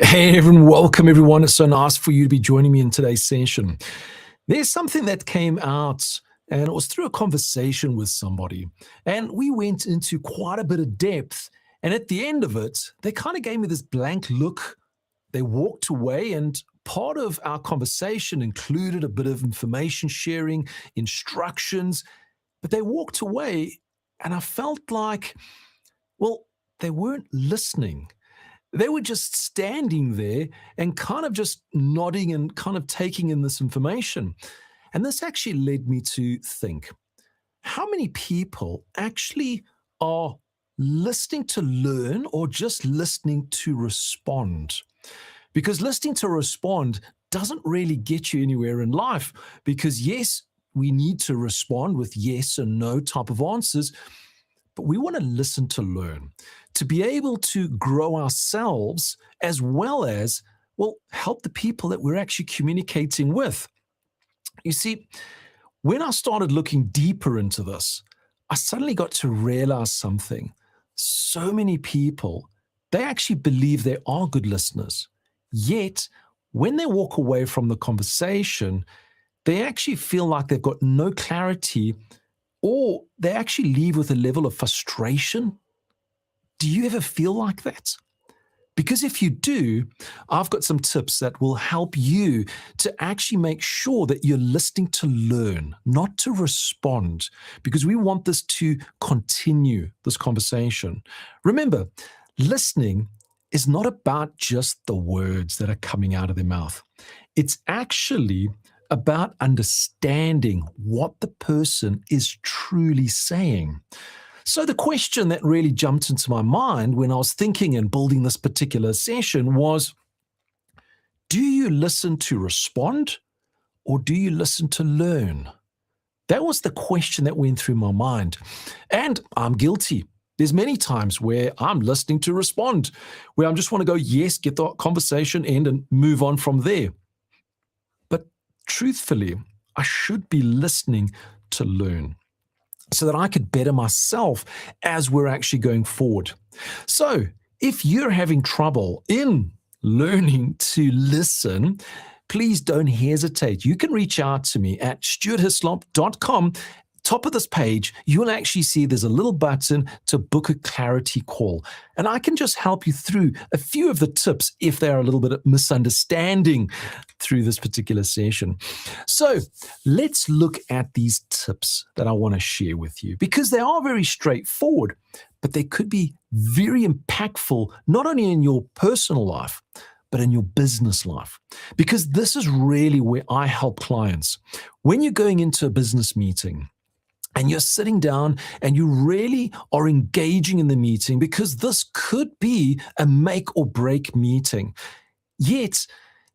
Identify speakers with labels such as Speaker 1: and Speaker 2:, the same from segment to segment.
Speaker 1: Hey everyone, welcome everyone. It's so nice for you to be joining me in today's session. There's something that came out, and it was through a conversation with somebody. And we went into quite a bit of depth. And at the end of it, they kind of gave me this blank look. They walked away, and part of our conversation included a bit of information sharing, instructions, but they walked away, and I felt like, well, they weren't listening. They were just standing there and kind of just nodding and kind of taking in this information. And this actually led me to think, how many people actually are listening to learn or just listening to respond? Because listening to respond doesn't really get you anywhere in life. Because, yes, we need to respond with yes and no type of answers, but we want to listen to learn, to be able to grow ourselves as well as, well, help the people that we're actually communicating with. You see, when I started looking deeper into this, I suddenly got to realize something. So many people, they actually believe they are good listeners. Yet, when they walk away from the conversation, they actually feel like they've got no clarity, or they actually leave with a level of frustration. Do you ever feel like that? Because if you do, I've got some tips that will help you to actually make sure that you're listening to learn, not to respond, because we want this to continue this conversation. Remember, listening is not about just the words that are coming out of their mouth. It's actually about understanding what the person is truly saying. So the question that really jumped into my mind when I was thinking and building this particular session was, do you listen to respond or do you listen to learn? That was the question that went through my mind. And I'm guilty. There's many times where I'm listening to respond, where I just want to go, yes, get the conversation end and move on from there. But truthfully, I should be listening to learn so that I could better myself as we're actually going forward. So if you're having trouble in learning to listen, please don't hesitate. You can reach out to me at stuarthyslop.com. Top of this page, you'll actually see there's a little button to book a clarity call. And I can just help you through a few of the tips if they are a little bit of misunderstanding through this particular session. So let's look at these tips that I want to share with you because they are very straightforward, but they could be very impactful, not only in your personal life, but in your business life. Because this is really where I help clients. When you're going into a business meeting, and you're sitting down and you really are engaging in the meeting because this could be a make or break meeting. Yet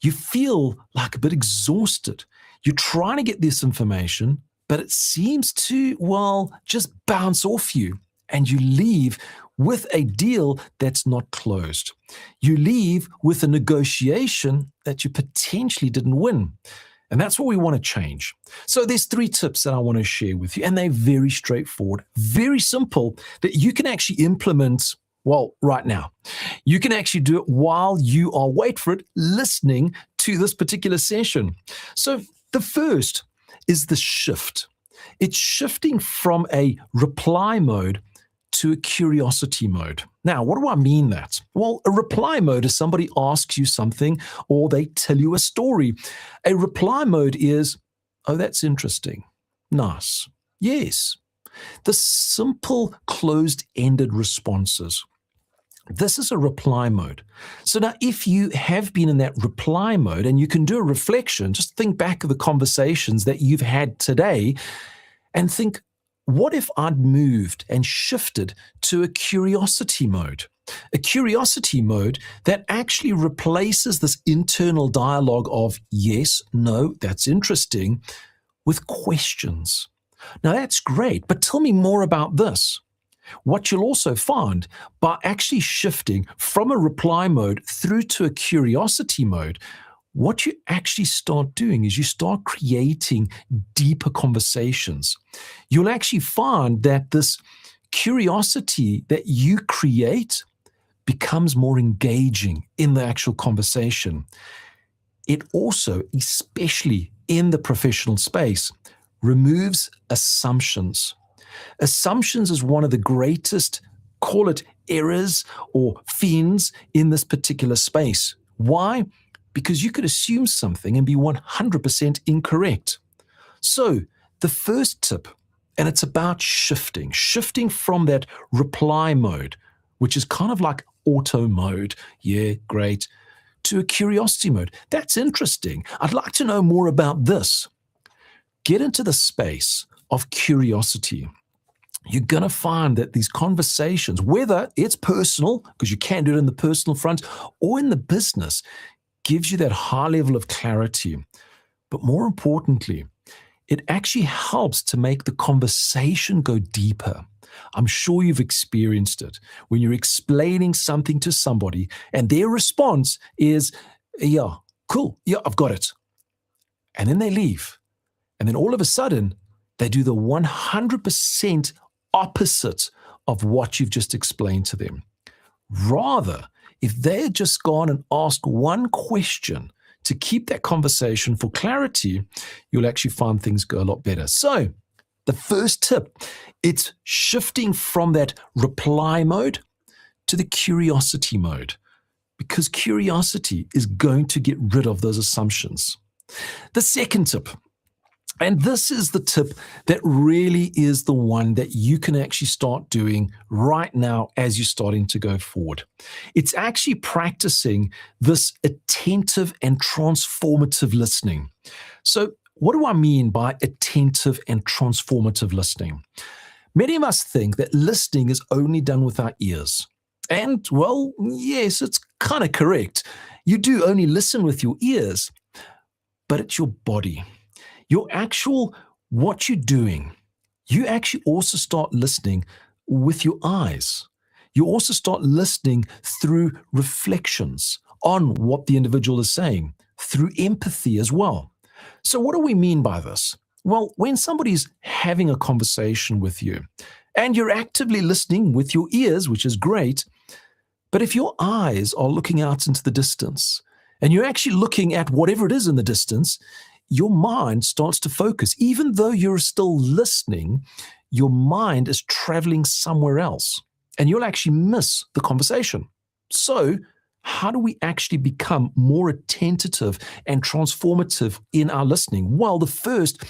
Speaker 1: you feel like a bit exhausted. You're trying to get this information, but it seems to, well, just bounce off you and you leave with a deal that's not closed. You leave with a negotiation that you potentially didn't win. And that's what we want to change. So there's 3 tips that I want to share with you, and they're very straightforward, very simple, that you can actually implement, well, right now. You can actually do it while you are, wait for it, listening to this particular session. So the first is the shift. It's shifting from a reply mode to a curiosity mode. Now, what do I mean that? Well, a reply mode is somebody asks you something or they tell you a story. A reply mode is, oh, that's interesting. Nice. Yes. The simple closed-ended responses. This is a reply mode. So now if you have been in that reply mode and you can do a reflection, just think back of the conversations that you've had today and think, what if I'd moved and shifted to a curiosity mode? A curiosity mode that actually replaces this internal dialogue of yes, no, that's interesting, with questions. Now that's great, but tell me more about this. What you'll also find by actually shifting from a reply mode through to a curiosity mode, what you actually start doing is you start creating deeper conversations. You'll actually find that this curiosity that you create becomes more engaging in the actual conversation. It also, especially in the professional space, removes assumptions. Assumptions is one of the greatest, call it errors or fiends in this particular space. Why? Because you could assume something and be 100% incorrect. So the first tip, and it's about shifting from that reply mode, which is kind of like auto mode, yeah, great, to a curiosity mode. That's interesting. I'd like to know more about this. Get into the space of curiosity. You're going to find that these conversations, whether it's personal, because you can do it in the personal front, or in the business, gives you that high level of clarity. But more importantly, it actually helps to make the conversation go deeper. I'm sure you've experienced it when you're explaining something to somebody and their response is, yeah, cool, yeah, I've got it. And then they leave. And then all of a sudden, they do the 100% opposite of what you've just explained to them. Rather, if they had just gone and asked one question to keep that conversation for clarity, you'll actually find things go a lot better. So the first tip, it's shifting from that reply mode to the curiosity mode, because curiosity is going to get rid of those assumptions. The second tip, and this is the tip that really is the one that you can actually start doing right now as you're starting to go forward. It's actually practicing this attentive and transformative listening. So what do I mean by attentive and transformative listening? Many of us think that listening is only done with our ears. And, well, yes, it's kind of correct. You do only listen with your ears, but it's your body. What you're doing, you actually also start listening with your eyes. You also start listening through reflections on what the individual is saying, through empathy as well. So what do we mean by this? Well, when somebody's having a conversation with you and you're actively listening with your ears, which is great, but if your eyes are looking out into the distance and you're actually looking at whatever it is in the distance, your mind starts to focus. Even though you're still listening, your mind is traveling somewhere else and you'll actually miss the conversation. So how do we actually become more attentive and transformative in our listening? Well, the first,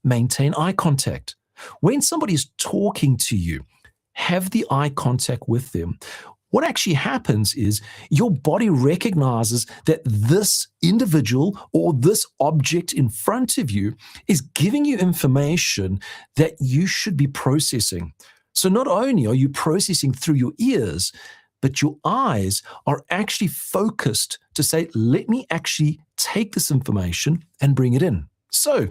Speaker 1: maintain eye contact. When somebody is talking to you, have the eye contact with them. What actually happens is your body recognizes that this individual or this object in front of you is giving you information that you should be processing. So not only are you processing through your ears, but your eyes are actually focused to say, let me actually take this information and bring it in. So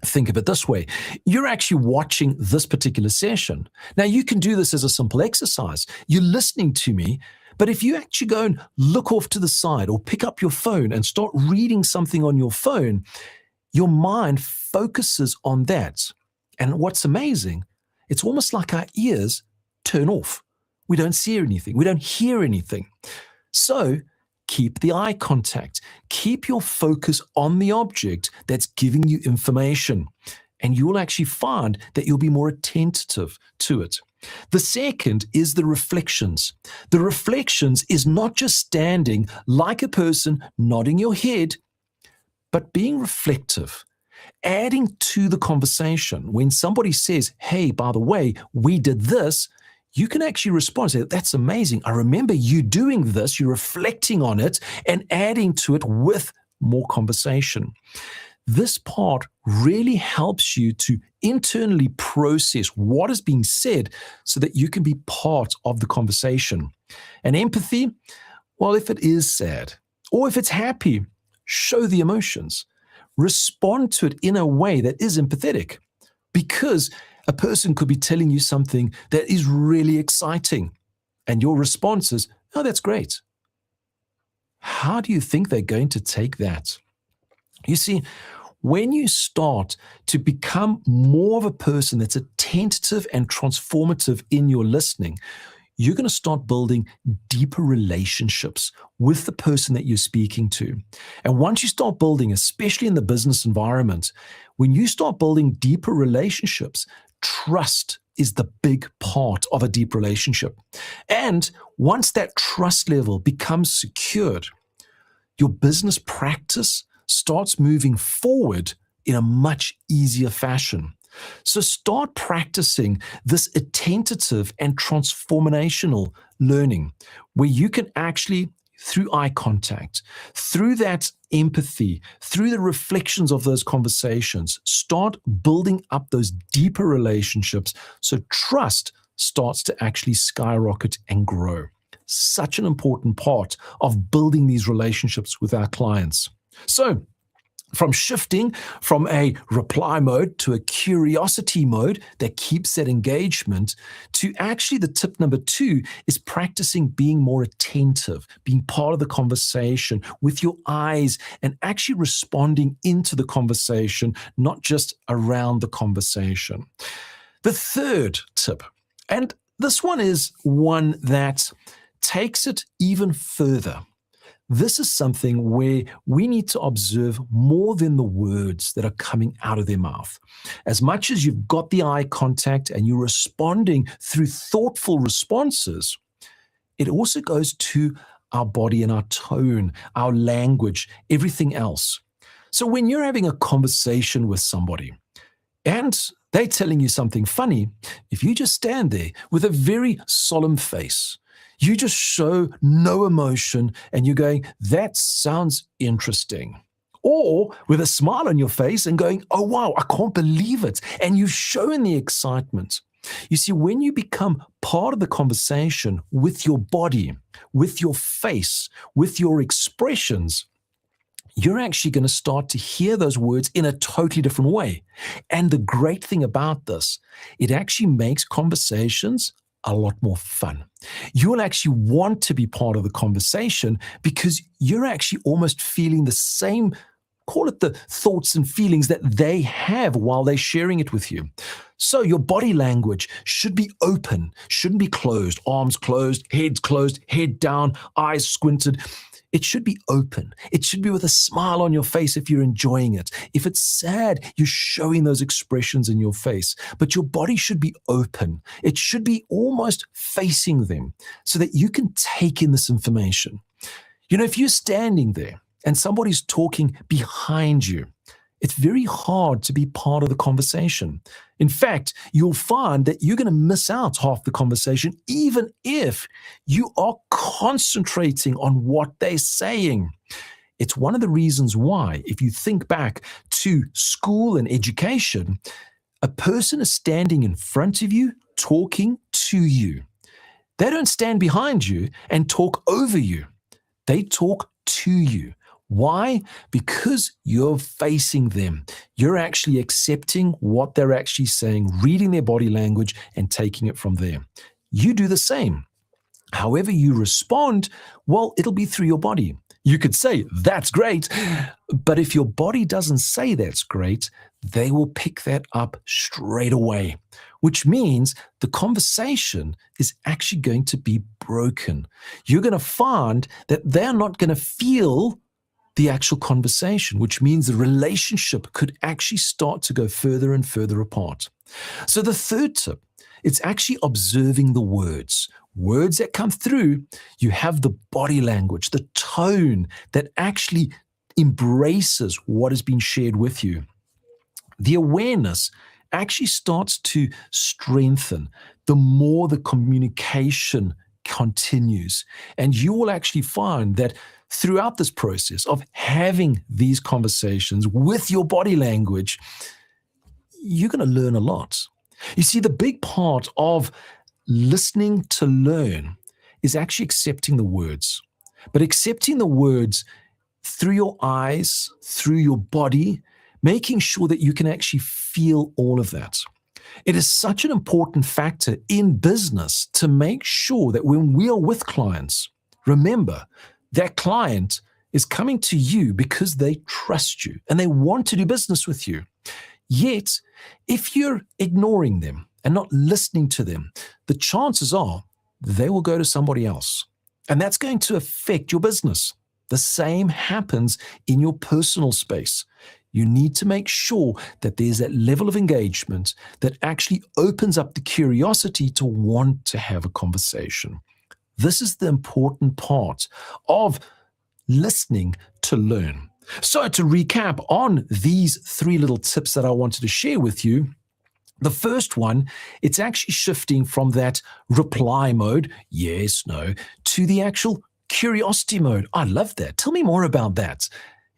Speaker 1: think of it this way. You're actually watching this particular session. Now, you can do this as a simple exercise. You're listening to me, but if you actually go and look off to the side or pick up your phone and start reading something on your phone, your mind focuses on that. And what's amazing, it's almost like our ears turn off. We don't see anything. We don't hear anything. So keep the eye contact. Keep your focus on the object that's giving you information, and you will actually find that you'll be more attentive to it. The second is the reflections. The reflections is not just standing like a person nodding your head, but being reflective, adding to the conversation. When somebody says, hey, by the way, we did this, you can actually respond and say, that's amazing. I remember you doing this, you're reflecting on it and adding to it with more conversation. This part really helps you to internally process what is being said so that you can be part of the conversation. And empathy, well, if it is sad or if it's happy, show the emotions. Respond to it in a way that is empathetic, because a person could be telling you something that is really exciting, and your response is, oh, that's great. How do you think they're going to take that? You see, when you start to become more of a person that's attentive and transformative in your listening, you're going to start building deeper relationships with the person that you're speaking to. And once you start building, especially in the business environment, when you start building deeper relationships, trust is the big part of a deep relationship. And once that trust level becomes secured, your business practice starts moving forward in a much easier fashion. So start practicing this attentive and transformational learning where you can actually, through eye contact, through that empathy, through the reflections of those conversations, start building up those deeper relationships so trust starts to actually skyrocket and grow. Such an important part of building these relationships with our clients. So, from shifting from a reply mode to a curiosity mode that keeps that engagement, to actually the tip number 2 is practicing being more attentive, being part of the conversation with your eyes and actually responding into the conversation, not just around the conversation. The third tip, and this one is one that takes it even further. This is something where we need to observe more than the words that are coming out of their mouth. As much as you've got the eye contact and you're responding through thoughtful responses, it also goes to our body and our tone, our language, everything else. So when you're having a conversation with somebody and they're telling you something funny, if you just stand there with a very solemn face, you just show no emotion and you're going, that sounds interesting. Or with a smile on your face and going, oh, wow, I can't believe it. And you've shown the excitement. You see, when you become part of the conversation with your body, with your face, with your expressions, you're actually going to start to hear those words in a totally different way. And the great thing about this, it actually makes conversations a lot more fun. You'll actually want to be part of the conversation because you're actually almost feeling the same, call it the thoughts and feelings that they have while they're sharing it with you. So your body language should be open, shouldn't be closed, arms closed, head down, eyes squinted. It should be open. It should be with a smile on your face if you're enjoying it. If it's sad, you're showing those expressions in your face. But your body should be open. It should be almost facing them so that you can take in this information. You know, if you're standing there and somebody's talking behind you, it's very hard to be part of the conversation. In fact, you'll find that you're going to miss out half the conversation, even if you are concentrating on what they're saying. It's one of the reasons why, if you think back to school and education, a person is standing in front of you, talking to you. They don't stand behind you and talk over you. They talk to you. Why? Because you're facing them. You're actually accepting what they're actually saying, reading their body language and taking it from there. You do the same. However you respond, well, it'll be through your body. You could say, that's great. But if your body doesn't say that's great, they will pick that up straight away, which means the conversation is actually going to be broken. You're going to find that they're not going to feel the actual conversation, which means the relationship could actually start to go further and further apart. So the third tip, it's actually observing the words that come through. You have the body language, the tone that actually embraces what has been shared with you. The awareness actually starts to strengthen the more the communication continues. And you will actually find that throughout this process of having these conversations with your body language, you're going to learn a lot. You see, the big part of listening to learn is actually accepting the words, but accepting the words through your eyes, through your body, making sure that you can actually feel all of that. It is such an important factor in business to make sure that when we are with clients, remember, that client is coming to you because they trust you and they want to do business with you. Yet, if you're ignoring them and not listening to them, the chances are they will go to somebody else. And that's going to affect your business. The same happens in your personal space. You need to make sure that there's that level of engagement that actually opens up the curiosity to want to have a conversation. This is the important part of listening to learn. So to recap on these 3 little tips that I wanted to share with you, the first one, it's actually shifting from that reply mode, yes, no, to the actual curiosity mode. I love that. Tell me more about that.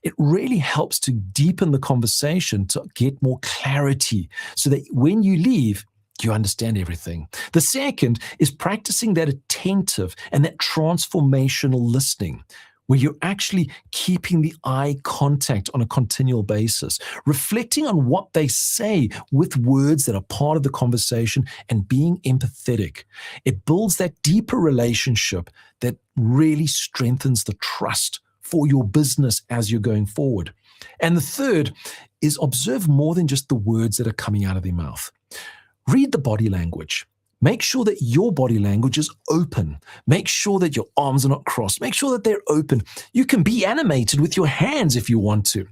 Speaker 1: It really helps to deepen the conversation, to get more clarity so that when you leave, you understand everything. The second is practicing that attentive and that transformational listening, where you're actually keeping the eye contact on a continual basis, reflecting on what they say with words that are part of the conversation and being empathetic. It builds that deeper relationship that really strengthens the trust for your business as you're going forward. And the third is observe more than just the words that are coming out of their mouth. Read the body language. Make sure that your body language is open. Make sure that your arms are not crossed. Make sure that they're open. You can be animated with your hands if you want to,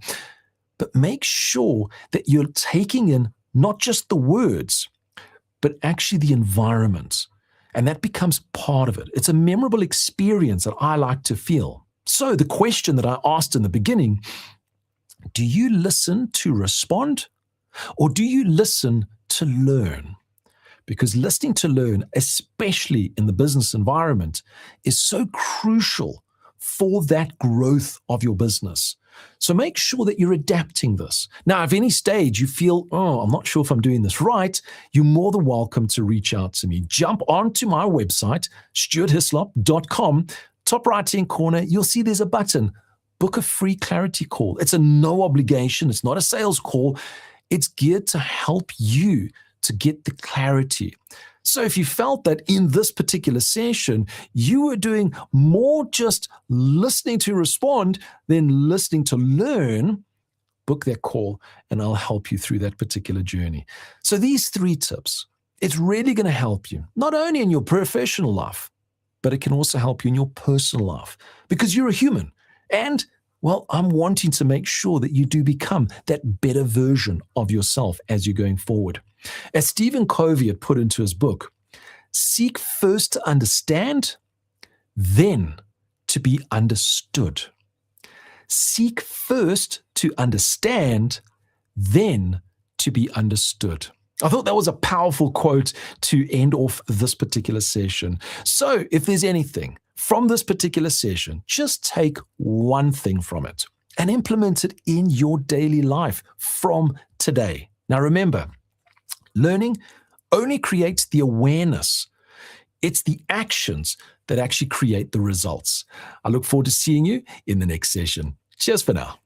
Speaker 1: but make sure that you're taking in not just the words, but actually the environment. And that becomes part of it. It's a memorable experience that I like to feel. So the question that I asked in the beginning, do you listen to respond or do you listen to learn? Because listening to learn, especially in the business environment, is so crucial for that growth of your business. So make sure that you're adapting this. Now, if any stage you feel, I'm not sure if I'm doing this right, you're more than welcome to reach out to me. Jump onto my website, stuarthyslop.com. Top right-hand corner, you'll see there's a button, book a free clarity call. It's a no obligation. It's not a sales call. It's geared to help you to get the clarity. So if you felt that in this particular session, you were doing more just listening to respond than listening to learn, book that call and I'll help you through that particular journey. So these 3 tips, it's really going to help you, not only in your professional life, but it can also help you in your personal life because you're a human. And, well, I'm wanting to make sure that you do become that better version of yourself as you're going forward. As Stephen Covey had put into his book, seek first to understand, then to be understood. Seek first to understand, then to be understood. I thought that was a powerful quote to end off this particular session. So if there's anything from this particular session, just take one thing from it and implement it in your daily life from today. Now remember, learning only creates the awareness. It's the actions that actually create the results. I look forward to seeing you in the next session. Cheers for now.